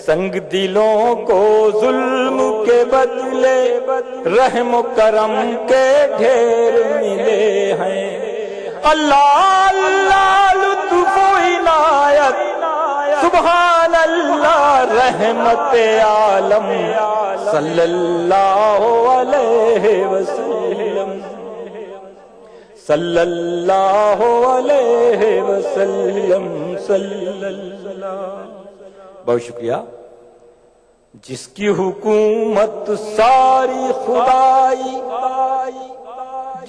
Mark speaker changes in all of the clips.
Speaker 1: سنگ دلوں کو ظلم کے بدلے رحم و کرم کے ڈھیر ملے ہیں۔ اللہ اللہ لطف و عنایت سبحان اللہ رحمت عالم صلی اللہ علیہ وسلم صلی اللہ علیہ وسلم صلی اللہ۔ بہت شکریہ۔ جس کی حکومت ساری خدائی،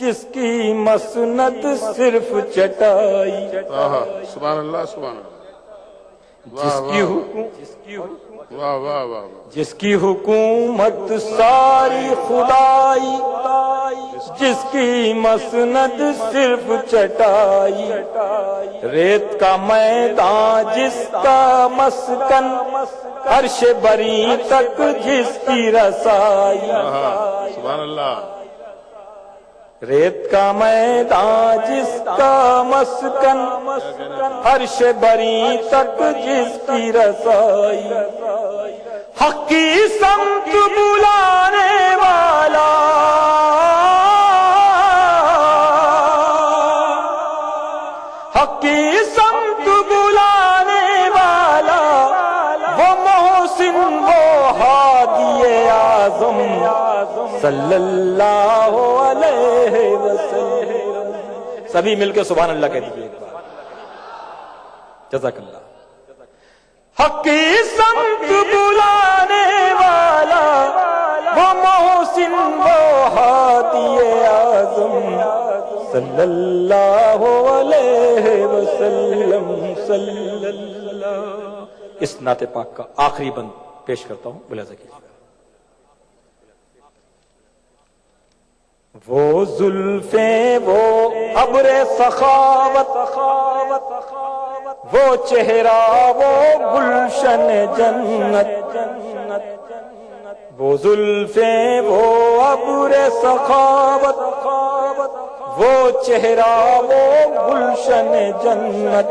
Speaker 1: جس کی مسند صرف چٹائی،
Speaker 2: سبحان اللہ سبحان اللہ،
Speaker 1: جس کی حکومت ساری خدائی، جس کی مسند صرف چٹائی، ریت کا میدان جس کا مسکن، عرش بری تک جس کی رسائی،
Speaker 2: سبحان اللہ،
Speaker 1: ریت کا میدان جس کا مسکن، عرش بری تک جس کی رسائی، حق کی سمت بلانے والا، حق کی سمت بلانے والا، وہ محسن وہ ہادی اعظم صلی اللہ علیہ وسلم۔ سبھی مل کے سبحان اللہ کہہ دیجیے ایک بار، جزاک اللہ۔ حق کی سمت بلانے والا، وہ محسن وہ ہادی اعظم صلی اللہ علیہ وسلم صلی اللہ۔ اس نعت پاک کا آخری بند پیش کرتا ہوں، ملاحظہ کیجیے۔ وہ زلفیں وہ ابر سخاوت، وہ چہرہ وہ گلشن جنت، وہ زلفیں وہ ابر سخاوت، وہ چہرہ وہ گلشن جنت،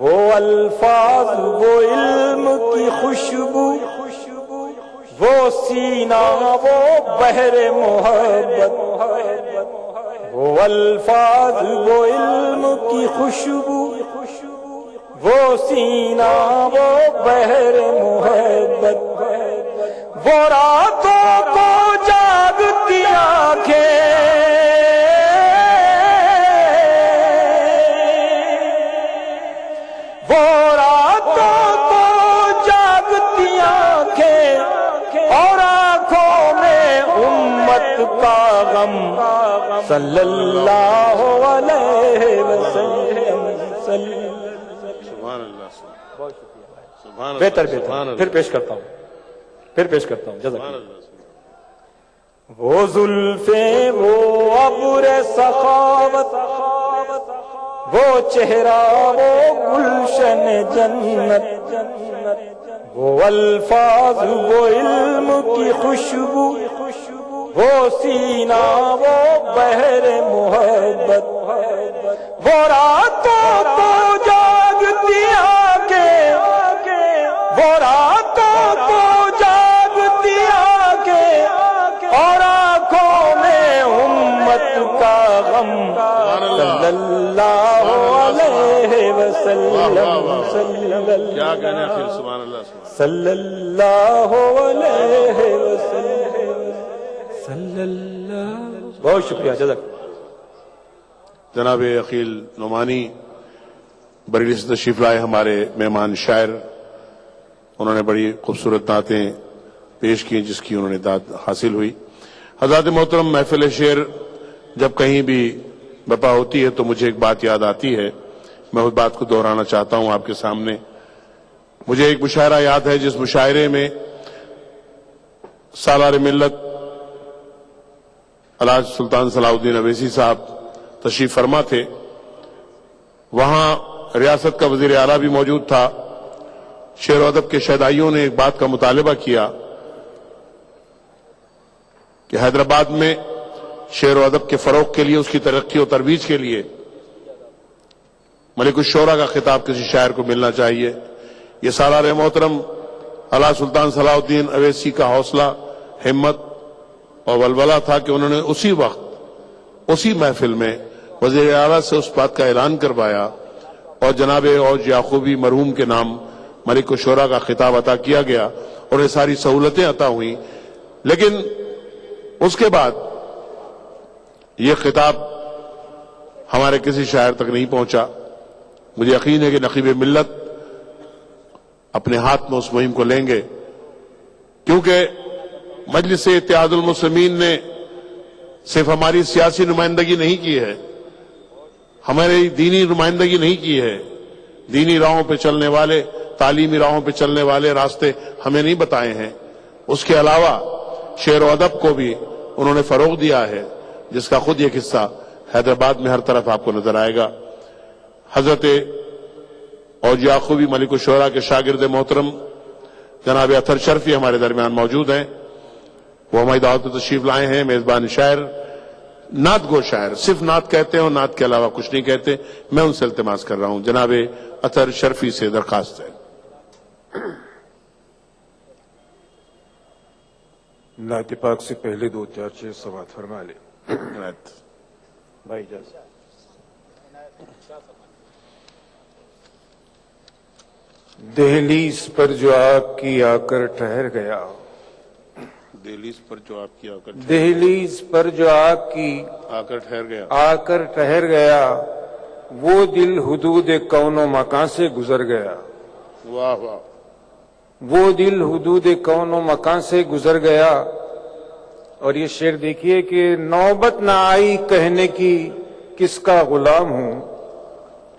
Speaker 1: وہ الفاظ وہ علم کی خوشبو، وہ سینہ وہ بحر محبت، وہ الفاظ وہ علم کی خوشبو، وہ سینہ وہ بحر محبت، وہ راتوں کو جاگتی آنکھیں، وہ راتوں کو جاگتی آنکھیں، اور آنکھوں میں امت کا غم صلی اللہ علیہ وسلم۔
Speaker 2: سبحان اللہ سبحان اللہ،
Speaker 1: بہتر بہتر، پھر پیش کرتا ہوں، جزاک اللہ۔ وہ زلفیں وہ ابر سخاوت، وہ چہرہ وہ گلشن جنت، وہ الفاظ وہ علم کی خوشبو، وہ سینہ وہ بحر محبت، وہ راتوں کو جاگتی آنکھیں، وہ راتوں کو جاگتی آنکھیں، اور آنکھوں میں امت کا غم صلی اللہ علیہ وسلم،
Speaker 2: کیا کہنا پھر، سبحان اللہ
Speaker 1: صلی اللہ علیہ وسلم صلی اللہ۔ بہت شکریہ، جزاک اللہ۔
Speaker 2: جناب عقیل نعمانی بریلی سے تشریف لائے، ہمارے مہمان شاعر، انہوں نے بڑی خوبصورت نعتیں پیش کی جس کی انہوں نے داد حاصل ہوئی۔ حضرات محترم، محفل شعر جب کہیں بھی برپا ہوتی ہے تو مجھے ایک بات یاد آتی ہے، میں اس بات کو دہرانا چاہتا ہوں آپ کے سامنے۔ مجھے ایک مشاعرہ یاد ہے جس مشاعرے میں سالار ملت الحاج سلطان صلاح الدین اویسی صاحب تشریف فرما تھے، وہاں ریاست کا وزیر اعلیٰ بھی موجود تھا۔ شعر و ادب کے شہدائیوں نے ایک بات کا مطالبہ کیا کہ حیدرآباد میں شعر و ادب کے فروغ کے لیے، اس کی ترقی و ترویج کے لیے ملک الشعراء کا خطاب کسی شاعر کو ملنا چاہیے۔ یہ سالار محترم علامہ سلطان صلاح الدین اویسی کا حوصلہ، ہمت اور ولولہ تھا کہ انہوں نے اسی وقت اسی محفل میں وزیر اعلیٰ سے اس بات کا اعلان کروایا اور جناب اوج یعقوبی مرحوم کے نام ملک الشعراء کا خطاب عطا کیا گیا اور یہ ساری سہولتیں عطا ہوئیں. لیکن اس کے بعد یہ خطاب ہمارے کسی شاعر تک نہیں پہنچا. مجھے یقین ہے کہ نقیب ملت اپنے ہاتھ میں اس مہم کو لیں گے، کیونکہ مجلس اتحاد المسلمین نے صرف ہماری سیاسی نمائندگی نہیں کی ہے، ہماری دینی نمائندگی نہیں کی ہے. دینی راہوں پہ چلنے والے، تعلیمی راہوں پہ چلنے والے راستے ہمیں نہیں بتائے ہیں. اس کے علاوہ شعر و ادب کو بھی انہوں نے فروغ دیا ہے، جس کا خود یہ قصہ حیدرآباد میں ہر طرف آپ کو نظر آئے گا. حضرت اوج یعقوبی ملک الشعراء کے شاگرد محترم جناب اطہر شرفی ہمارے درمیان موجود ہیں. وہ ہماری دعوت میں تشریف لائے ہیں. میزبان شاعر، نعت گو شاعر، صرف نعت کہتے ہیں اور نعت کے علاوہ کچھ نہیں کہتے. میں ان سے التماس کر رہا ہوں، جناب اطہر شرفی سے درخواست ہے.
Speaker 3: نعت پاک سے پہلے 2-4 سوات فرما لیں بھائی اجازت. دہلیز پر جو آپ کی آ کر ٹھہر گیا،
Speaker 2: دہلیز پر جو آپ کی
Speaker 3: دہلیز پر جو آپ کی
Speaker 2: آ کر
Speaker 3: ٹھہر گیا، وہ دل حدود کون و مکان سے گزر گیا.
Speaker 2: واہ واہ.
Speaker 3: وہ دل حدود کون و مکان سے گزر گیا. اور یہ شعر دیکھیے کہ نوبت نہ آئی کہنے کی کس کا غلام ہوں.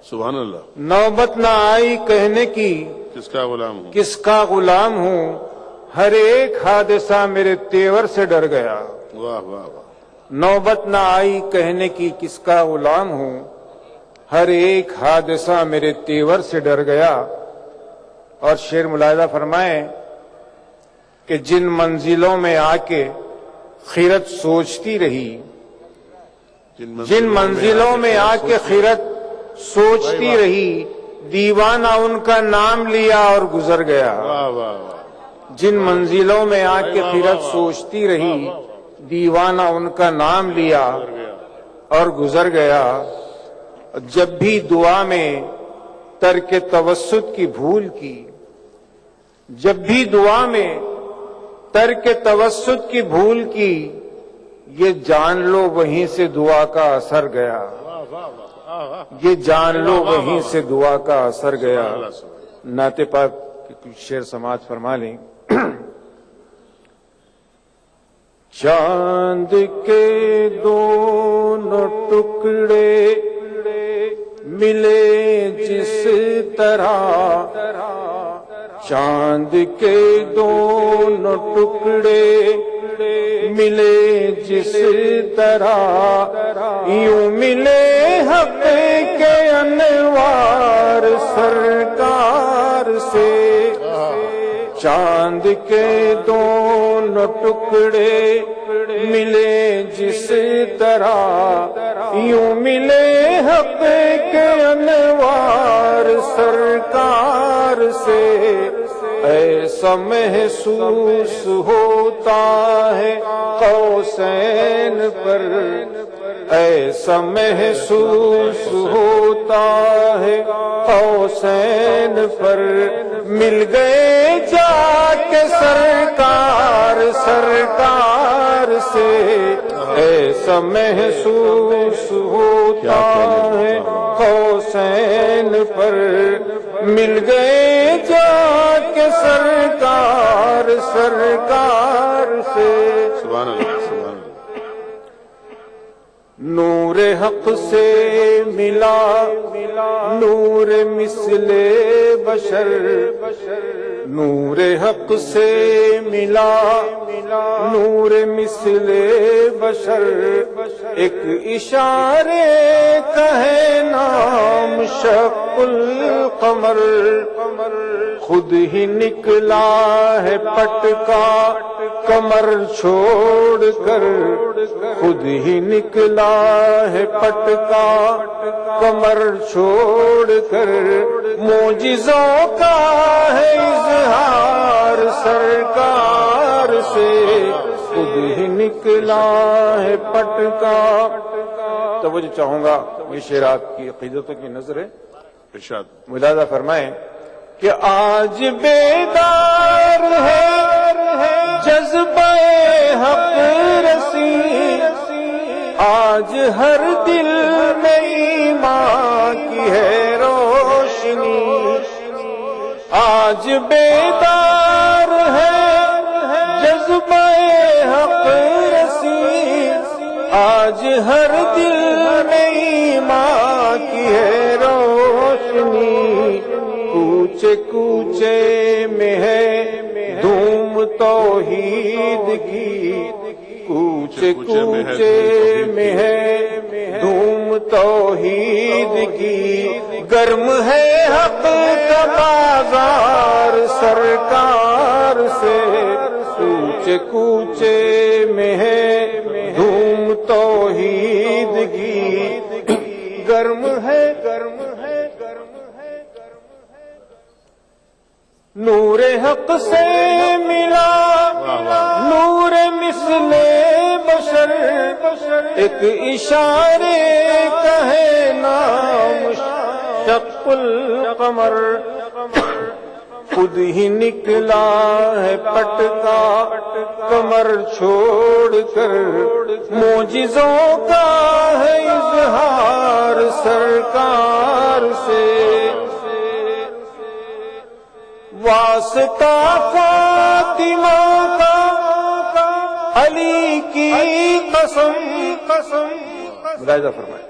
Speaker 2: سبحان اللہ.
Speaker 3: نوبت نہ آئی کہنے کی
Speaker 2: کس کا غلام ہوں.
Speaker 3: کس کا غلام ہوں. ہر ایک حادثہ میرے تیور سے ڈر گیا.
Speaker 2: واہ واہ واہ.
Speaker 3: نوبت نہ آئی کہنے کی کس کا غلام ہوں. ہر ایک حادثہ میرے تیور سے ڈر گیا. اور شعر ملاحظہ فرمائیں کہ جن منزلوں میں آ کے خیرت سوچتی رہی، جن منزلوں میں آ کے خیرت سوچتی رہی، دیوانہ ان کا نام لیا اور گزر گیا.
Speaker 2: واہ واہ.
Speaker 3: جن منزلوں میں آ کے خیرت سوچتی رہی، دیوانہ ان کا نام لیا اور گزر گیا. جب بھی دعا میں ترک توسط کی بھول کی، جب بھی دعا میں ترک توسط کی بھول کی، یہ جان لو وہیں سے دعا کا اثر گیا. یہ جان لو وہیں سے دعا کا اثر گیا. نعت پاک کی کچھ شعر سماعت فرما لیں. چاند کے دونوں ٹکڑے ملے جس طرح، چاند کے دونوں ٹکڑے ملے جس طرح، یوں ملے حق کے انوار سرکار سے. چاند کے دونوں ٹکڑے ملے جس طرح، یوں ملے حق کے انوار سرکار سے. ایسا محسوس ہوتا ہے قوسین پر، ایسا محسوس ہوتا ہے قوسین پر، مل گئے جا کے سرکار سے. ایسا محسوس ہوتا ہے قوسین پر، مل گئے جا کے سرکار سے.
Speaker 2: سبحان اللہ. سبحان اللہ.
Speaker 3: نور حق سے ملا نور مثل بشر، نور حق سے ملا نور مثل بشر. ایک اشارے کا ہے نام شق القمر، خود ہی نکلا ہے پٹکا کمر چھوڑ کر خود ہی نکلا ہے پٹکا، کمر چھوڑ کر معجزوں کا ہے اظہار، سرکار سے خود ہی نکلا ہے پٹکا۔ توجہ چاہوں گا، یہ شعر آپ کی عقیدتوں کی نظر ہے،
Speaker 2: ارشاد۔
Speaker 3: ملاحظہ فرمائیں کہ آج بیدار ہے جذبہ حق رسی، آج ہر دل میں ایمان کی ہے روشنی، آج بیدار ہے جذبہ حق رسی، آج ہر دل میں ایمان کی ہے روشنی، کوچے کوچے میں ہے دھوم توحید کی، کوچے کوچے میں ہے دھوم توحید کی، گرم ہے حق کا بازار، سرکار سے کوچے کوچے میں ہے دھوم توحید کی، گرم ہے گرم ہے گرم ہے گرم ہے۔ نور حق سے ملا نور مثل بشر، ایک اشارے کا ہے نام شق القمر، خود ہی نکلا ہے پٹکا، کمر چھوڑ کر معجزوں کا ہے اظہار، سرکار سے واسطہ فاطمہ کا علی کی قسم، ملاحظہ فرمائیں،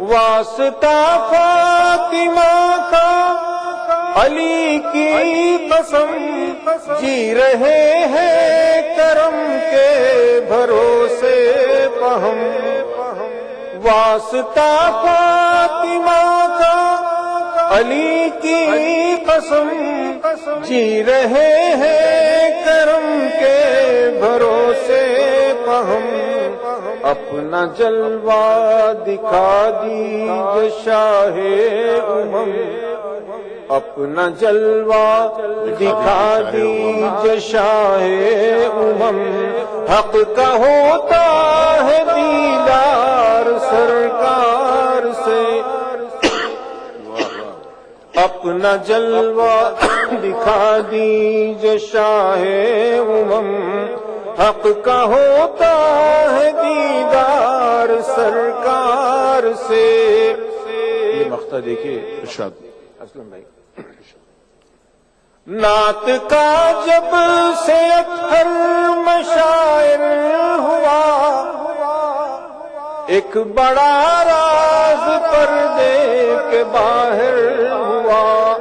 Speaker 3: واسطہ فاطمہ کا علی کی قسم، جی رہے ہیں کرم کے بھروسے پہم، واسطہ فاطمہ کا علی کی قسم، جی رہے ہیں کرم کے بھروسے پہم، اپنا جلوہ دکھا دیجئے شاہ امم، اپنا جلوہ دکھا دیجئے شاہ امم، حق کا ہوتا ہے دیدار، سرکار سے اپنا جلوہ دکھا دیجئے شاہ امم، حق کا ہوتا ہے دیدار، سرکار سے۔ یہ مقطع دیکھیے
Speaker 2: ارشاد۔
Speaker 3: اسلم بھائی، نعت کا جب سے اطہر مشاعر ہوا، ایک بڑا راز پردے کے باہر ہوا،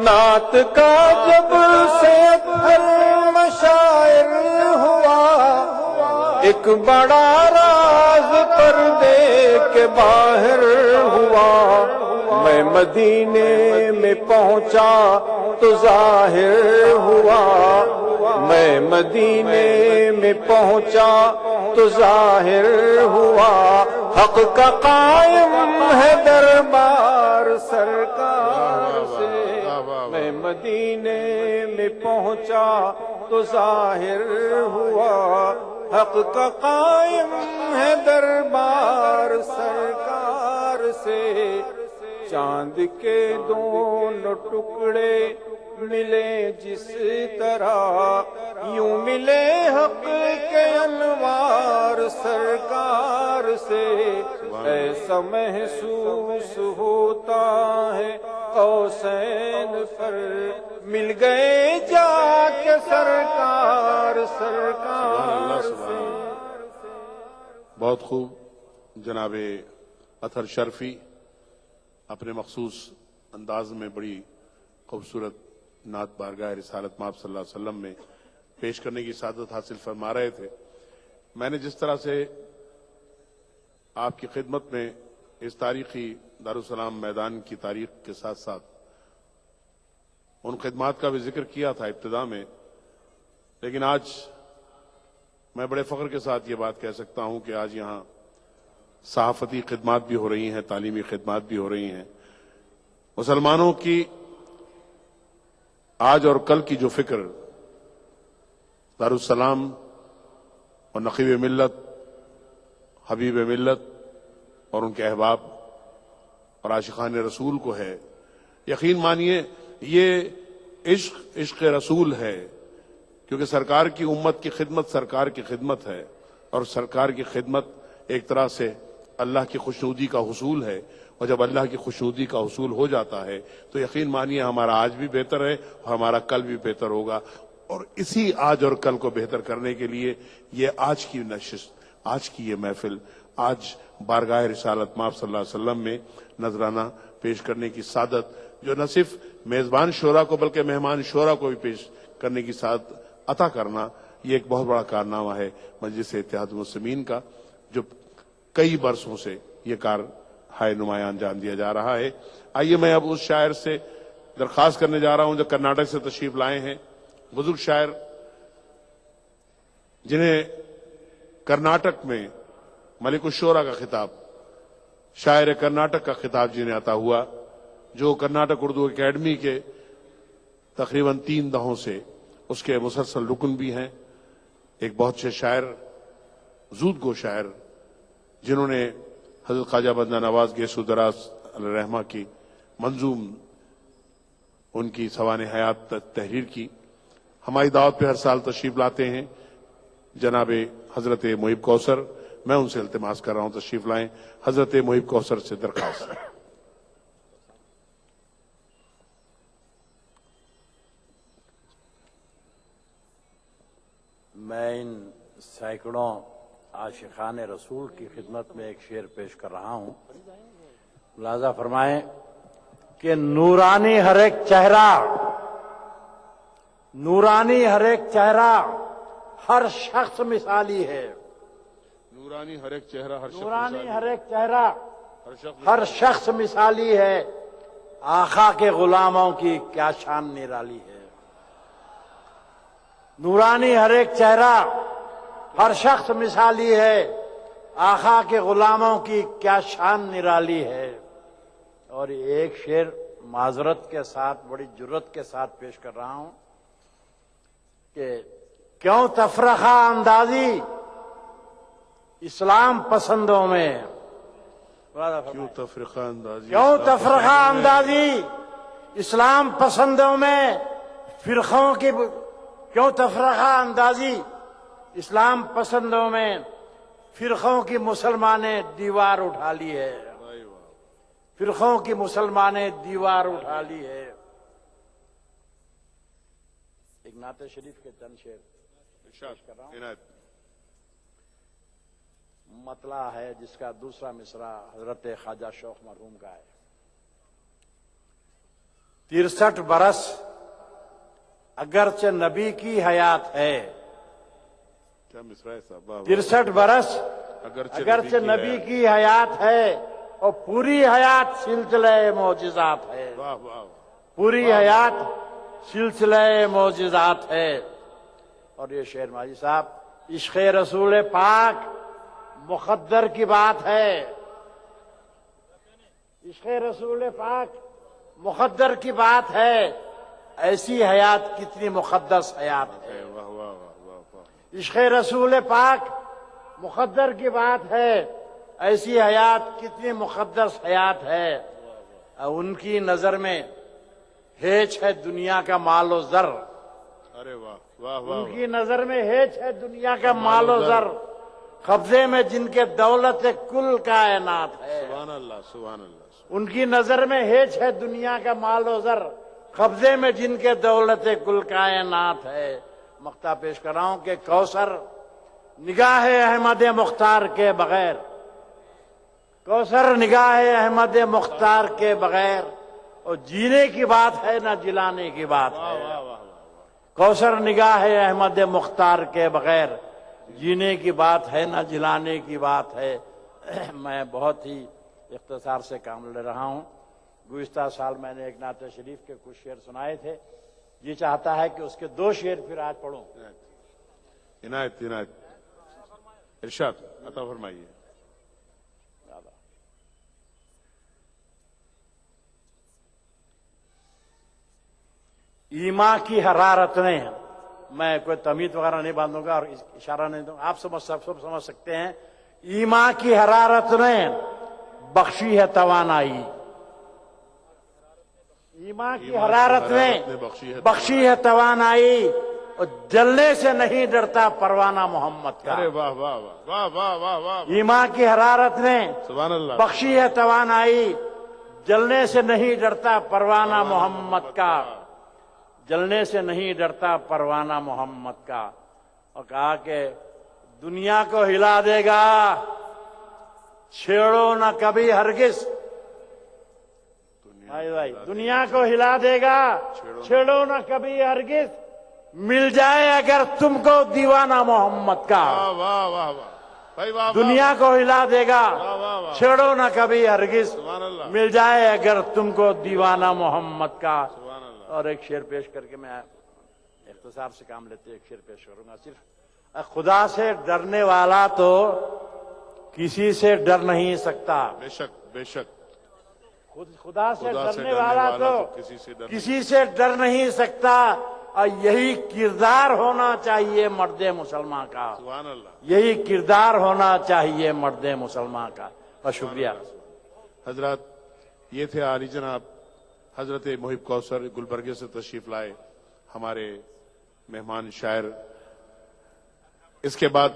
Speaker 3: نعت کا جب سے اطہر مشاعر ہوا، ایک بڑا راز پردے کے باہر ہوا، میں مدینے میں پہنچا تو ظاہر ہوا، میں مدینے میں پہنچا تو ظاہر ہوا، حق کا قائم ہے دربار، سرکار سے میں مدینے میں پہنچا تو ظاہر ہوا، حق کا قائم ہے دربار، سرکار سے چاند کے دونوں ٹکڑے ملے جس طرح، یوں ملے حق کے انوار، سرکار سے ایسا محسوس ہوتا ہے قوسین پر مل گئے جا کے سرکار، سرکار سے۔
Speaker 2: بہت خوب جناب اطہر شرفی اپنے مخصوص انداز میں بڑی خوبصورت نعت بارگاہ رسالت مآب صلی اللہ علیہ وسلم میں پیش کرنے کی سعادت حاصل فرما رہے تھے۔ میں نے جس طرح سے آپ کی خدمت میں اس تاریخی دارالسلام میدان کی تاریخ کے ساتھ ساتھ ان خدمات کا بھی ذکر کیا تھا ابتدا میں، لیکن آج میں بڑے فخر کے ساتھ یہ بات کہہ سکتا ہوں کہ آج یہاں صحافتی خدمات بھی ہو رہی ہیں، تعلیمی خدمات بھی ہو رہی ہیں. مسلمانوں کی آج اور کل کی جو فکر دارالسلام اور نقیب ملت، حبیب ملت اور ان کے احباب اور عاشقان رسول کو ہے، یقین مانیے یہ عشق رسول ہے. کیونکہ سرکار کی امت کی خدمت سرکار کی خدمت ہے، اور سرکار کی خدمت ایک طرح سے اللہ کی خوشنودی کا حصول ہے. اور جب اللہ کی خوشنودی کا حصول ہو جاتا ہے تو یقین مانیے ہمارا آج بھی بہتر ہے اور ہمارا کل بھی بہتر ہوگا. اور اسی آج اور کل کو بہتر کرنے کے لیے یہ آج کی نشست، آج کی یہ محفل، آج بارگاہ رسالت مآب صلی اللہ علیہ وسلم میں نذرانہ پیش کرنے کی سعادت، جو نہ صرف میزبان شورا کو بلکہ مہمان شورا کو بھی پیش کرنے کی سعادت عطا کرنا، یہ ایک بہت بڑا کارنامہ ہے مجلس اتحاد المسلمین کا، جو کئی برسوں سے یہ کار ہائے نمایاں انجام دیا جا رہا ہے. آئیے میں اب اس شاعر سے درخواست کرنے جا رہا ہوں جو کرناٹک سے تشریف لائے ہیں، بزرگ شاعر جنہیں کرناٹک میں ملک الشعراء کا خطاب، شاعر کرناٹک کا خطاب جنہیں عطا ہوا، جو کرناٹک اردو اکیڈمی کے تقریباً 3 دہوں سے اس کے مسلسل رکن بھی ہیں. ایک بہت سے شاعر، زود گو شاعر، جنہوں نے حضرت خواجہ بندہ نواز گیسو دراز علیہ الرحمہ کی منظوم ان کی سوانح حیات تحریر کی. ہماری دعوت پہ ہر سال تشریف لاتے ہیں جناب حضرت محب کوثر. میں ان سے التماس کر رہا ہوں تشریف لائیں. حضرت محب کوثر سے درخواست.
Speaker 4: میں ان سینکڑوں عاشقان رسول کی خدمت میں ایک شعر پیش کر رہا ہوں. ملاحظہ فرمائیں کہ نورانی ہر ایک چہرہ، نورانی ہر ایک چہرہ ہر شخص مثالی ہے.
Speaker 2: نورانی ہر ایک چہرہ
Speaker 4: نورانی ہر ایک چہرہ ہر شخص مثالی ہے. آقا کے غلاموں کی کیا شان نرالی ہے. نورانی ہر ایک چہرہ ہر شخص مثالی ہے. آقا کے غلاموں کی کیا شان نرالی ہے. اور ایک شعر معذرت کے ساتھ بڑی جرت کے ساتھ پیش کر رہا ہوں کہ کیوں تفرقہ اندازی اسلام پسندوں میں،
Speaker 2: کیوں تفرقہ اندازی
Speaker 4: کیوں تفرقہ اندازی اسلام پسندوں میں فرقوں کی، کیوں تفرقہ اندازی اسلام پسندوں میں فرقوں کی مسلمانیں دیوار اٹھا لی ہے. فرقوں کی مسلمانیں دیوار اٹھا لی ہے. ایک نعت شریف کے چند شعر کر رہا ہوں. مطلع ہے جس کا دوسرا مصرع حضرت خواجہ شوق مرحوم کا ہے. 63 برس اگرچہ نبی کی حیات ہے.
Speaker 2: کیا مصرع ہے صاحب؟
Speaker 4: 63 برس اگرچہ نبی کی حیات ہے اور پوری حیات سلسلہ معجزات ہے.
Speaker 2: واہ واہ.
Speaker 4: پوری حیات سلسلہ معجزات ہے. اور یہ شعر ماجی صاحب عشق رسول پاک مقدر کی بات ہے. عشق رسول پاک مقدر کی بات ہے. ایسی حیات کتنی مقدس حیات ہے.
Speaker 2: واہ واہ واہ واہ.
Speaker 4: عشق رسول پاک مقدر کی بات ہے. ایسی حیات کتنی مقدس حیات ہے. ان کی نظر میں ہیچ ہے دنیا کا مال و زر.
Speaker 2: ارے واہ واہ واہ.
Speaker 4: ان کی نظر میں ہیچ ہے دنیا کا مال و زر. قبضے میں جن کے دولت کل کائنات ہے.
Speaker 2: سبحان اللہ سبحان اللہ.
Speaker 4: ان کی نظر میں ہیچ ہے دنیا کا مال و زر. قبضے میں جن کے دولت کل کائنات ہے. مقطع پیش کر رہا ہوں کہ کوثر نگاہ احمد مختار کے بغیر، کوثر نگاہ احمد مختار کے بغیر اور جینے کی بات ہے نہ جلانے کی بات ہے. کوثر نگاہ احمد مختار کے بغیر جینے کی بات ہے نہ جلانے کی بات ہے. میں بہت ہی اختصار سے کام لے رہا ہوں. گزشتہ سال میں نے ایک نعت شریف کے کچھ شعر سنائے تھے. یہ چاہتا ہے کہ اس کے 2 شعر پھر آج پڑھوں.
Speaker 2: عنایت ارشاد عطا فرمائیے.
Speaker 4: ایمان کی حرارت نے، میں کوئی تمید وغیرہ نہیں باندھوں گا اور اشارہ نہیں دوں گا، آپ سب سمجھ سکتے ہیں. ایمان کی حرارت نے بخشی ہے توانائی. ایمان کی حرارت نے بخشی ہے توانائی، اور جلنے سے نہیں ڈرتا پروانہ محمد کا.
Speaker 2: ارے واہ واہ واہ واہ واہ واہ.
Speaker 4: ایمان کی حرارت نے
Speaker 2: سبحان اللہ.
Speaker 4: بخشی ہے توانائی، جلنے سے نہیں ڈرتا پروانہ محمد کا. جلنے سے نہیں ڈرتا پروانہ محمد کا. اور کہا کہ دنیا کو ہلا دے گا، چھیڑو نہ کبھی ہرگز. بھائی دنیا کو ہلا دے گا، چھیڑو نہ کبھی ہرگز. مل جائے اگر تم کو دیوانہ محمد کا.
Speaker 2: واہ واہ واہ واہ بھائی واہ.
Speaker 4: دنیا کو ہلا دے گا، چھیڑو نہ کبھی ہرگز.
Speaker 2: سبحان اللہ.
Speaker 4: مل جائے اگر تم کو دیوانہ محمد کا.
Speaker 2: سبحان اللہ.
Speaker 4: اور ایک شعر پیش کر کے میں اختصار سے کام لیتے ایک شعر پیش کروں گا. صرف خدا سے ڈرنے والا تو کسی سے ڈر نہیں سکتا.
Speaker 2: بے شک بے شک.
Speaker 4: خدا سے ڈرنے والا تو کسی سے ڈر نہیں سکتا. اور یہی کردار ہونا چاہیے مرد مسلمان کا.
Speaker 2: سبحان اللہ.
Speaker 4: یہی کردار ہونا چاہیے مرد مسلمان کا. بہت شکریہ.
Speaker 2: حضرات، یہ تھے عالی جناب حضرت محب کوثر گلبرگے سے تشریف لائے ہمارے مہمان شاعر. اس کے بعد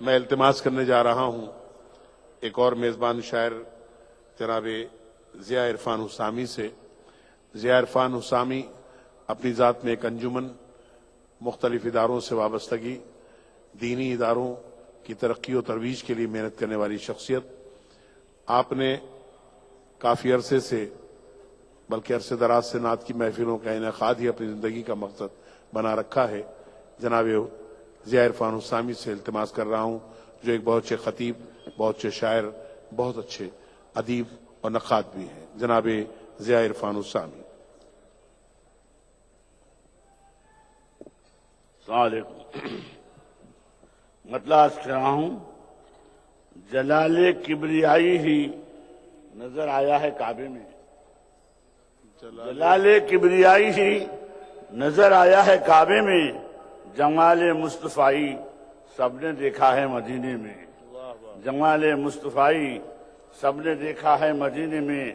Speaker 2: میں التماس کرنے جا رہا ہوں ایک اور میزبان شاعر جناب ضیاء عرفان حسامی سے. ضیاء عرفان حسامی اپنی ذات میں ایک انجمن، مختلف اداروں سے وابستگی، دینی اداروں کی ترقی و ترویج کے لیے محنت کرنے والی شخصیت. آپ نے کافی عرصے سے بلکہ عرصے دراز سے نعت کی محفلوں کا انعقاد ہی اپنی زندگی کا مقصد بنا رکھا ہے. جناب ضیاء عرفان حسامی سے التماس کر رہا ہوں جو ایک بہت اچھے خطیب، بہت اچھے شاعر، بہت اچھے ادیب اور نقاد بھی ہیں. جناب ضیاء عرفان حسامی.
Speaker 5: السلام علیکم. مطلع عرض کر رہا ہوں، جلال کبریائی ہی نظر آیا ہے کعبے میں. جلال کبریائی ہی نظر آیا ہے کعبے میں، جمال مصطفی سب نے دیکھا ہے مدینے میں. جمال مصطفی سب نے دیکھا ہے مدینے میں.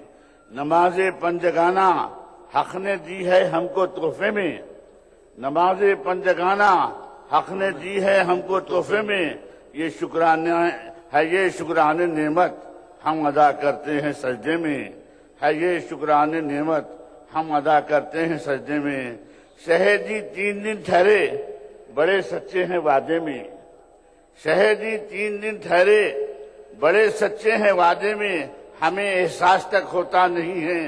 Speaker 5: نماز پنجگانہ حق نے دی ہے ہم کو تحفے میں. نماز پنجگانہ حق نے دی ہے ہم کو تحفے میں. یہ شکرانہ ہے، یہ شکرانہ نعمت ہم ادا کرتے ہیں سجدے میں. ہے یہ شکرانہ نعمت ہم ادا کرتے ہیں سجدے میں. شہیدی 3 دن ٹھہرے بڑے سچے ہیں وعدے میں. شہیدی 3 دن ٹھہرے بڑے سچے ہیں وعدے میں. ہمیں احساس تک ہوتا نہیں ہے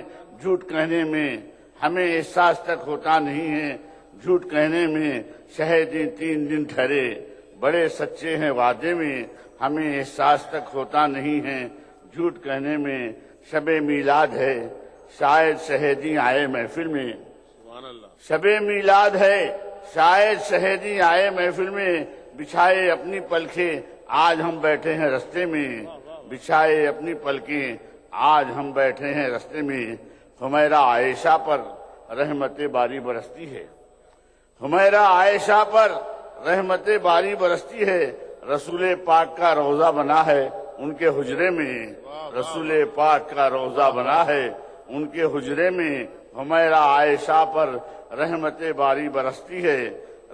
Speaker 5: جھوٹ کہنے میں. ہمیں احساس تک ہوتا نہیں ہے جھوٹ کہنے میں. شہیدی 3 دن ٹھہرے بڑے سچے ہیں وعدے میں. ہمیں احساس تک ہوتا نہیں ہے جھوٹ کہنے میں. شب میلاد ہے شاید شہیدی آئے محفل میں. شب میلاد ہے شاید شہیدی آئے محفل میں. بچھائے اپنی پلکیں آج ہم بیٹھے ہیں رستے میں. بچھائے اپنی پلکیں آج ہم بیٹھے ہیں رستے میں. حمیرہ عائشہ پر رحمت باری برستی ہے. حمیرہ عائشہ پر رحمت باری برستی ہے. رسول پاک کا روضہ بنا ہے ان کے حجرے میں. رسول پاک کا روضہ بنا ہے ان کے حجرے میں. حمیرہ عائشہ پر رحمت باری برستی ہے.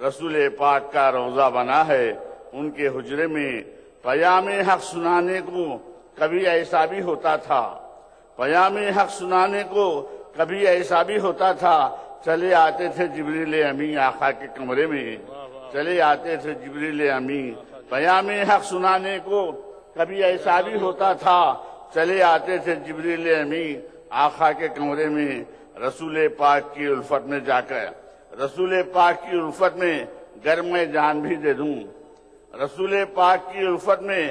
Speaker 5: رسول پاک کا روضہ بنا ہے ان کے حجرے میں. پیام حق سنانے کو کبھی ایسا بھی ہوتا تھا. پیام حق سنانے کو کبھی ایسا بھی ہوتا تھا. چلے آتے تھے جبریل امین آقا کے کمرے میں. چلے آتے تھے جبریل امین. پیام حق سنانے کو کبھی ایسا بھی ہوتا تھا. چلے آتے تھے جبریل امین آقا کے کمرے میں. رسول پاک کی الفت میں جا کر، رسول پاک کی الفت میں گر میں جان بھی دے دوں. رسول پاک کی الفت میں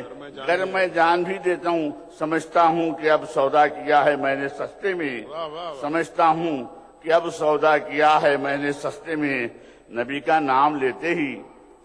Speaker 5: گر میں جان بھی دیتا ہوں. سمجھتا ہوں کہ اب سودا کیا ہے میں نے سستے میں. سمجھتا ہوں کہ اب سودا کیا ہے میں نے سستے میں. نبی کا نام لیتے ہی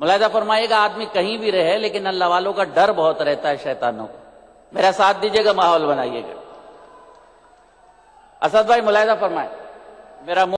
Speaker 6: ملاحظہ فرمائیے گا, آدمی کہیں بھی رہے لیکن اللہ والوں کا ڈر بہت رہتا ہے شیطانوں کو. میرا ساتھ دیجیے گا, ماحول بنائیے گا. اسد بھائی ملاحظہ فرمائیں, میرا